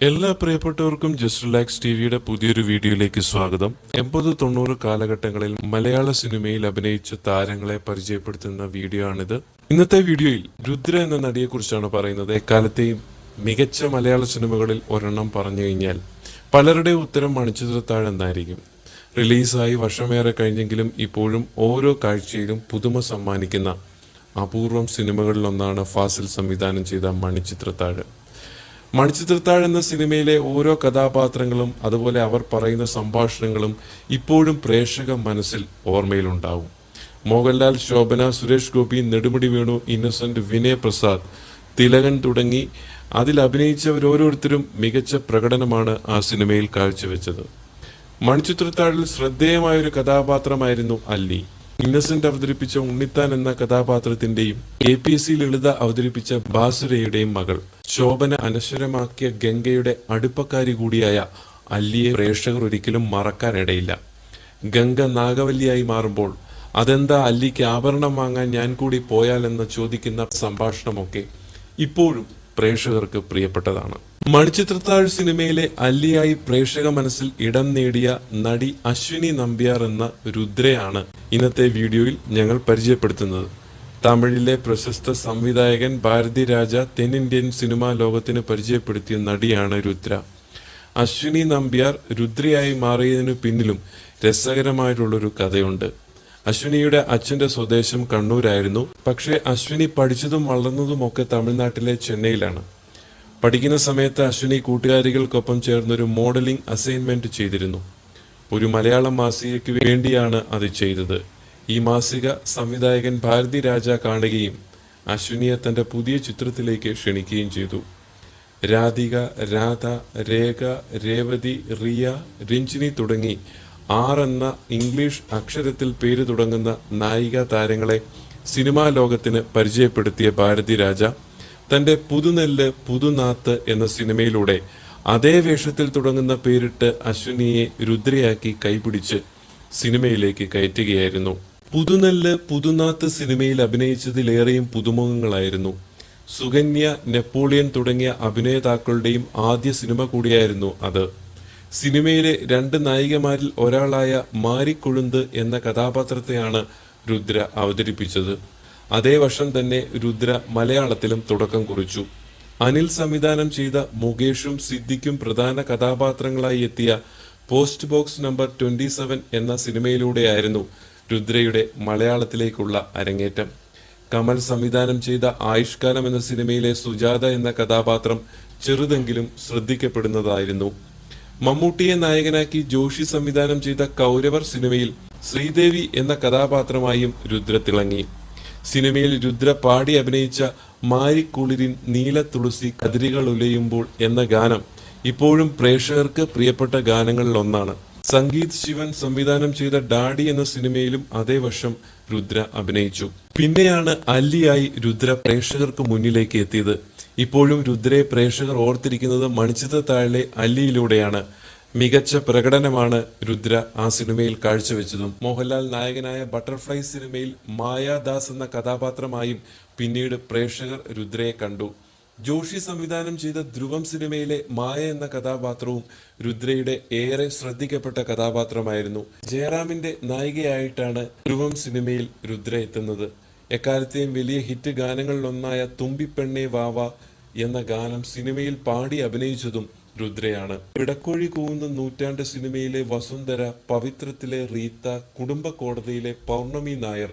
എല്ലാ പ്രിയപ്പെട്ടവർക്കും just relax ടിവിയുടെ പുതിയൊരു വീഡിയോയിലേക്ക് സ്വാഗതം. 80-90 കാലഘട്ടങ്ങളിൽ മലയാള സിനിമയിൽ അഭിനയിച്ച താരങ്ങളെ പരിചയപ്പെടുത്തുന്ന വീഡിയോ ആണിത്. ഇന്നത്തെ വീഡിയോയിൽ രുദ്ര എന്ന നടിയെക്കുറിച്ചാണ് പറയുന്നത്. എക്കാലത്തെയും മികച്ച മലയാള സിനിമകളിൽ ഒരെണ്ണം പറഞ്ഞു കഴിഞ്ഞാൽ പലരുടെ ഉത്തരം മണിച്ചിത്രത്താഴ് എന്നായിരിക്കും. റിലീസായി വർഷമേറെ കഴിഞ്ഞെങ്കിലും ഇപ്പോഴും ഓരോ കാഴ്ചയിലും പുതുമ സമ്മാനിക്കുന്ന അപൂർവം സിനിമകളിലൊന്നാണ് ഫാസിൽ സംവിധാനം ചെയ്ത മണിച്ചിത്രത്താഴ്. മണിച്ചിത്രത്താഴ് എന്ന സിനിമയിലെ ഓരോ കഥാപാത്രങ്ങളും അതുപോലെ അവർ പറയുന്ന സംഭാഷണങ്ങളും ഇപ്പോഴും പ്രേക്ഷക മനസ്സിൽ ഓർമ്മയിലുണ്ടാവും. മോഹൻലാൽ, ശോഭന, സുരേഷ് ഗോപി, നെടുമുടി വേണു, ഇന്നസെന്റ്, വിനയ് പ്രസാദ്, തിലകൻ തുടങ്ങി അതിൽ അഭിനയിച്ചവരോരോരുത്തരും മികച്ച പ്രകടനമാണ് ആ സിനിമയിൽ കാഴ്ചവെച്ചത്. മണിച്ചിത്രത്താഴിൽ ശ്രദ്ധേയമായൊരു കഥാപാത്രമായിരുന്നു അല്ലി. ഇന്നസെന്റ് അവതരിപ്പിച്ച ഉണ്ണിത്താൻ എന്ന കഥാപാത്രത്തിന്റെയും KPSC ലളിത അവതരിപ്പിച്ച ബാസുരയുടെയും മകൾ, ശോഭന അനശ്വരമാക്കിയ ഗംഗയുടെ അടുപ്പക്കാരി കൂടിയായ അല്ലിയെ പ്രേക്ഷകർ ഒരിക്കലും മറക്കാനിടയില്ല. ഗംഗ നാഗവല്ലിയായി മാറുമ്പോൾ അതെന്താ അല്ലിക്ക് ആഭരണം വാങ്ങാൻ ഞാൻ കൂടി പോയാലെന്ന് ചോദിക്കുന്ന സംഭാഷണമൊക്കെ ഇപ്പോഴും പ്രേക്ഷകർക്ക് പ്രിയപ്പെട്ടതാണ്. മണിച്ചിത്രത്താഴ് സിനിമയിലെ അല്ലിയായി പ്രേക്ഷക മനസ്സിൽ ഇടം നേടിയ നടി അശ്വിനി നമ്പ്യാർ എന്ന രുദ്രയാണ് ഇന്നത്തെ വീഡിയോയിൽ ഞങ്ങൾ പരിചയപ്പെടുത്തുന്നത്. തമിഴിലെ പ്രശസ്ത സംവിധായകൻ ഭാരതി രാജ തെന്നിന്ത്യൻ സിനിമാ ലോകത്തിന് പരിചയപ്പെടുത്തിയ നടിയാണ് രുദ്ര. അശ്വിനി നമ്പ്യാർ രുദ്രയായി മാറിയതിനു പിന്നിലും രസകരമായിട്ടുള്ളൊരു കഥയുണ്ട്. അശ്വിനിയുടെ അച്ഛന്റെ സ്വദേശം കണ്ണൂരായിരുന്നു. പക്ഷേ അശ്വിനി പഠിച്ചതും വളർന്നതുമൊക്കെ തമിഴ്നാട്ടിലെ ചെന്നൈയിലാണ്. പഠിക്കുന്ന സമയത്ത് അശ്വിനി കൂട്ടുകാരികൾക്കൊപ്പം ചേർന്നൊരു മോഡലിംഗ് അസൈൻമെന്റ് ചെയ്തിരുന്നു. ഒരു മലയാളം മാസികയ്ക്ക് വേണ്ടിയാണ് അത് ചെയ്തത്. ഈ മാസിക സംവിധായകൻ ഭാരതി രാജ കാണുകയും അശ്വിനിയെ തന്റെ പുതിയ ചിത്രത്തിലേക്ക് ക്ഷണിക്കുകയും ചെയ്തു. രാധിക, രാധ, രേഖ, രേവതി, റിയ, രഞ്ജിനി തുടങ്ങി 6 എന്ന ഇംഗ്ലീഷ് അക്ഷരത്തിൽ പേര് തുടങ്ങുന്ന നായിക താരങ്ങളെ സിനിമാ ലോകത്തിന് പരിചയപ്പെടുത്തിയ ഭാരതി രാജ തന്റെ പുതുനെല്ല് പുതുനാത്ത് എന്ന സിനിമയിലൂടെ അതേ വേഷത്തിൽ തുടങ്ങുന്ന പേരിട്ട് അശ്വിനിയെ രുദ്രയാക്കി കൈപിടിച്ച് സിനിമയിലേക്ക് കയറ്റുകയായിരുന്നു. പുതുനെല്ല് പുതുനാത്ത് സിനിമയിൽ അഭിനയിച്ചതിലേറെയും പുതുമുഖങ്ങളായിരുന്നു. സുകന്യ, നെപ്പോളിയൻ തുടങ്ങിയ അഭിനേതാക്കളുടെയും ആദ്യ സിനിമ കൂടിയായിരുന്നു അത്. സിനിമയിലെ 2 നായികമാരിൽ ഒരാളായ മാരിക്കൊഴുന്ത് എന്ന കഥാപാത്രത്തെയാണ് രുദ്ര അവതരിപ്പിച്ചത്. അതേ വർഷം തന്നെ രുദ്ര മലയാളത്തിലും തുടക്കം കുറിച്ചു. അനിൽ സംവിധാനം ചെയ്ത മുകേഷും സിദ്ദിഖും പ്രധാന കഥാപാത്രങ്ങളായി എത്തിയ പോസ്റ്റ് ബോക്സ് നമ്പർ 27 എന്ന സിനിമയിലൂടെയായിരുന്നു രുദ്രയുടെ മലയാളത്തിലേക്കുള്ള അരങ്ങേറ്റം. കമൽ സംവിധാനം ചെയ്ത ആയുഷ്കാലം എന്ന സിനിമയിലെ സുജാത എന്ന കഥാപാത്രം ചെറുതെങ്കിലും ശ്രദ്ധിക്കപ്പെടുന്നതായിരുന്നു. മമ്മൂട്ടിയെ നായകനാക്കി ജോഷി സംവിധാനം ചെയ്ത കൗരവർ സിനിമയിൽ ശ്രീദേവി എന്ന കഥാപാത്രമായും രുദ്ര തിളങ്ങി. സിനിമയിൽ രുദ്ര പാടി അഭിനയിച്ച മാരിക്കുളിരിൻ നീല തുളസി കതിരുകൾ ഉലയുമ്പോൾ എന്ന ഗാനം ഇപ്പോഴും പ്രേക്ഷകർക്ക് പ്രിയപ്പെട്ട ഗാനങ്ങളിൽ ഒന്നാണ്. സംഗീത് ശിവൻ സംവിധാനം ചെയ്ത ഡാഡി എന്ന സിനിമയിലും അതേ വർഷം രുദ്ര അഭിനയിച്ചു. പിന്നെയാണ് അല്ലിയായി രുദ്ര പ്രേക്ഷകർക്ക് മുന്നിലേക്ക് എത്തിയത്. ഇപ്പോഴും രുദ്രയെ പ്രേക്ഷകർ ഓർത്തിരിക്കുന്നത് മണിച്ചിത്രത്താഴിലെ അല്ലിയിലൂടെയാണ്. മികച്ച പ്രകടനമാണ് രുദ്ര ആ സിനിമയിൽ കാഴ്ചവെച്ചതും. മോഹൻലാൽ നായകനായ ബട്ടർഫ്ലൈ സിനിമയിൽ മായാദാസ് എന്ന കഥാപാത്രമായും പിന്നീട് പ്രേക്ഷകർ രുദ്രയെ കണ്ടു. ജോഷി സംവിധാനം ചെയ്ത ധ്രുവം സിനിമയിലെ മായ എന്ന കഥാപാത്രവും രുദ്രയുടെ ഏറെ ശ്രദ്ധിക്കപ്പെട്ട കഥാപാത്രമായിരുന്നു. ജയറാമിന്റെ നായികയായിട്ടാണ് ധ്രുവം സിനിമയിൽ രുദ്ര എത്തുന്നത്. എക്കാലത്തെയും വലിയ ഹിറ്റ് ഗാനങ്ങളിലൊന്നായ തുമ്പിപ്പെണ്ണേ വാവ എന്ന ഗാനം സിനിമയിൽ പാടി അഭിനയിച്ചതും രുദ്രയാണ്. പിടക്കോഴി കൂവുന്ന നൂറ്റാണ്ട് സിനിമയിലെ വസുന്ധര, പവിത്രത്തിലെ റീത്ത, കുടുംബ കോടതിയിലെ പൗർണമി നായർ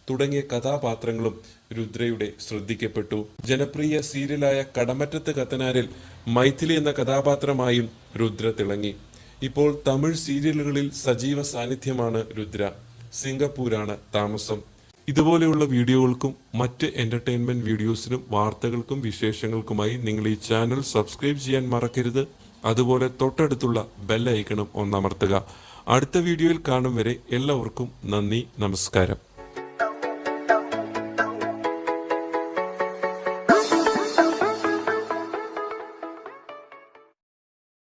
തുടങ്ങിയ കഥാപാത്രങ്ങളും രുദ്രയുടെ ശ്രദ്ധിക്കപ്പെട്ടു. ജനപ്രിയ സീരിയലായ കടമറ്റത്ത് കത്തനാരിൽ മൈഥിലി എന്ന കഥാപാത്രമായും രുദ്ര തിളങ്ങി. ഇപ്പോൾ തമിഴ് സീരിയലുകളിൽ സജീവ സാന്നിധ്യമാണ് രുദ്ര. സിംഗപ്പൂരാണ് താമസം. ഇതുപോലെയുള്ള വീഡിയോകൾക്കും മറ്റ് എന്റർടൈൻമെന്റ് വീഡിയോസിനും വാർത്തകൾക്കും വിശേഷങ്ങൾക്കുമായി നിങ്ങൾ ഈ ചാനൽ സബ്സ്ക്രൈബ് ചെയ്യാൻ മറക്കരുത്. അതുപോലെ തൊട്ടടുത്തുള്ള ബെൽ ഐക്കണും ഒന്നമർത്തുക. അടുത്ത വീഡിയോയിൽ കാണും വരെ എല്ലാവർക്കും നന്ദി, നമസ്കാരം.